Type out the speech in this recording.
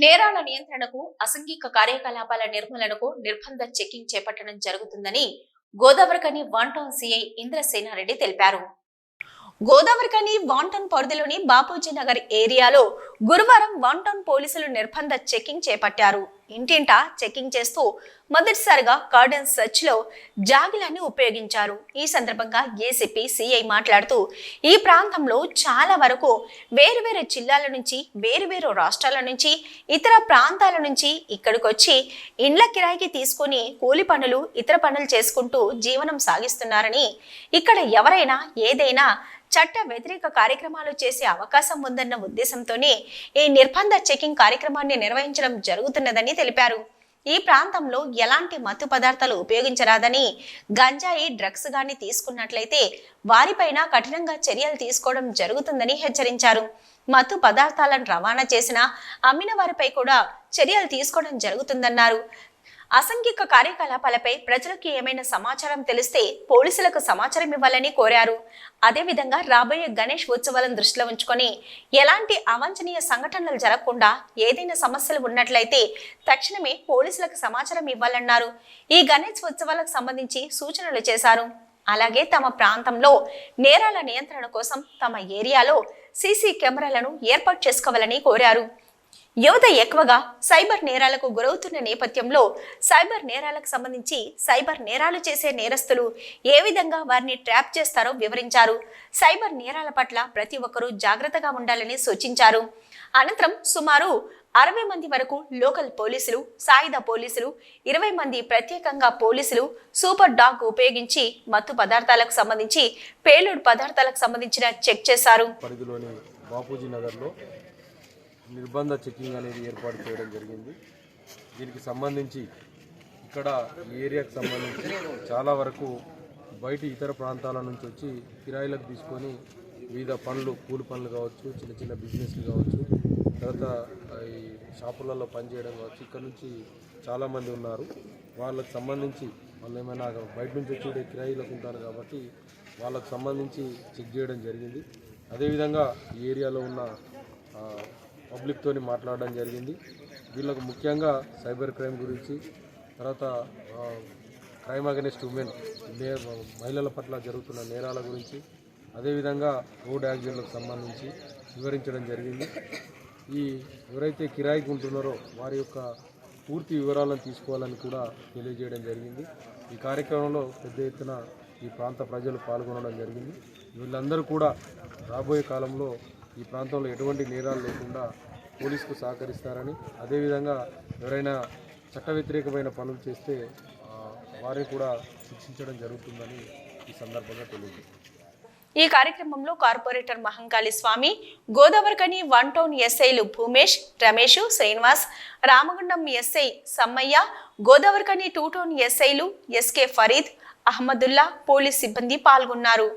నేరాల నియంత్రణకు, అసాంఘిక కార్యకలాపాల నిర్మూలనకు నిర్బంధ చెకింగ్ చేపట్టడం జరుగుతుందని Godavarikhani one town CI Indrasenareddy తెలిపారు. గోదావరిఖని వన్ టౌన్ పరిధిలోని బాపూజీ నగర్ ఏరియాలో గురువారం వన్ టౌన్ పోలీసులు నిర్బంధ చెకింగ్ చేపట్టారు. ఇంటింటా చెకింగ్ చేస్తూ మొదటిసారిగా కార్డన్ సెర్చ్ లో జాగిలాన్ని ఉపయోగించారు. ఈ సందర్భంగా ఏసీపీ సిఐ మాట్లాడుతూ ఈ ప్రాంతంలో చాలా వరకు వేరువేరు జిల్లాల నుంచి, వేరువేరు రాష్ట్రాల నుంచి, ఇతర ప్రాంతాల నుంచి ఇక్కడికొచ్చి ఇండ్ల కిరాయికి తీసుకుని కూలి పనులు, ఇతర పనులు చేసుకుంటూ జీవనం సాగిస్తున్నారని, ఇక్కడ ఎవరైనా ఏదైనా చట్ట వ్యతిరేక కార్యక్రమాలు చేసే అవకాశం ఉందన్న ఉద్దేశంతోనే ఈ నిర్బంధ చెకింగ్ కార్యక్రమాన్ని నిర్వహించడం జరుగుతున్నదని తెలిపారు. ఈ ప్రాంతంలో ఎలాంటి మత్తు పదార్థాలు ఉపయోగించరాదని, గంజాయి, డ్రగ్స్ గాని తీసుకున్నట్లయితే వారిపైన కఠినంగా చర్యలు తీసుకోవడం జరుగుతుందని హెచ్చరించారు. మత్తు పదార్థాలను రవాణా చేసిన, అమ్మిన వారిపై కూడా చర్యలు తీసుకోవడం జరుగుతుందన్నారు. అసాంఘిక కార్యకలాపాలపై ప్రజలకు ఏమైనా సమాచారం తెలిస్తే పోలీసులకు సమాచారం ఇవ్వాలని కోరారు. అదేవిధంగా రాబోయే గణేష్ ఉత్సవాలను దృష్టిలో ఉంచుకొని ఎలాంటి అవాంఛనీయ సంఘటనలు జరగకుండా ఏదైనా సమస్యలు ఉన్నట్లయితే తక్షణమే పోలీసులకు సమాచారం ఇవ్వాలన్నారు. ఈ గణేష్ ఉత్సవాలకు సంబంధించి సూచనలు చేశారు. అలాగే తమ ప్రాంతంలో నేరాల నియంత్రణ కోసం తమ ఏరియాలో సీసీ కెమెరాలను ఏర్పాటు చేసుకోవాలని కోరారు. యువత ఎక్కువగా సైబర్ నేరాలకు గురవుతున్న నేపథ్యంలో సైబర్ నేరాలకు సంబంధించి సైబర్ నేరాలు చేసే నేరస్తులు ఏ విధంగా వారిని ట్రాప్ చేస్తారో వివరించారు. సైబర్ నేరాల పట్ల ప్రతి ఒక్కరూ జాగ్రత్తగా ఉండాలని సూచించారు. అనంతరం సుమారు 60 మంది వరకు లోకల్ పోలీసులు, సాయుధ పోలీసులు, 20 మంది ప్రత్యేకంగా పోలీసులు సూపర్ డాగ్ ఉపయోగించి మత్తు పదార్థాలకు సంబంధించి, పేలుడు పదార్థాలకు సంబంధించిన చెక్ చేశారు. బాపూజీ నగర్లో నిర్బంధ చెకింగ్ అనేది ఏర్పాటు చేయడం జరిగింది. దీనికి సంబంధించి ఇక్కడ ఈ ఏరియాకు సంబంధించి చాలా వరకు బయట ఇతర ప్రాంతాల నుంచి వచ్చి కిరాయిలకు తీసుకొని వివిధ పనులు, కూలి పనులు కావచ్చు, చిన్న చిన్న బిజినెస్లు కావచ్చు, తర్వాత ఈ షాపులలో పనిచేయడం కావచ్చు, ఇక్కడ నుంచి చాలామంది ఉన్నారు. వాళ్ళకు సంబంధించి వాళ్ళు ఏమైనా బయట నుంచి వచ్చి కిరాయిలకు ఉంటారు కాబట్టి వాళ్ళకు సంబంధించి చెక్ చేయడం జరిగింది. అదేవిధంగా ఈ ఏరియాలో ఉన్న పబ్లిక్తో మాట్లాడడం జరిగింది. వీళ్ళకు ముఖ్యంగా సైబర్ క్రైమ్ గురించి, తర్వాత క్రైమ్ అగెనిస్ట్ ఉమెన్, మహిళల పట్ల జరుగుతున్న నేరాల గురించి, అదేవిధంగా రోడ్ యాక్సిడెంట్లకు సంబంధించి వివరించడం జరిగింది. ఈ ఎవరైతే కిరాయికి ఉంటున్నారో వారి యొక్క పూర్తి వివరాలను తీసుకోవాలని కూడా తెలియజేయడం జరిగింది. ఈ కార్యక్రమంలో పెద్ద ఎత్తున ఈ ప్రాంత ప్రజలు పాల్గొనడం జరిగింది. వీళ్ళందరూ కూడా రాబోయే కాలంలో ఈ ప్రాంతంలో ఎటువంటి నేరాలు లేకుండా పోలీసుకు సహకరిస్తారని, అదేవిధంగా ఎవరైనా చట్ట వ్యతిరేకమైన పనులు చేస్తే వారిని కూడా శిక్షించడం జరుగుతుందని ఈ సందర్భంగా తెలియజేస్తారు. ఈ కార్యక్రమంలో కార్పొరేటర్ మహంకాళి స్వామి, గోదావరిఖని వన్ టౌన్ ఎస్ఐలు భూమేష్, రమేష్, శ్రీనివాస్, రామగుండం ఎస్ఐ సమ్మయ్య, గోదావరిఖని 2 టౌన్ ఎస్ఐలు ఎస్కే ఫరీద్, అహ్మదుల్లా, పోలీస్ సిబ్బంది పాల్గొన్నారు.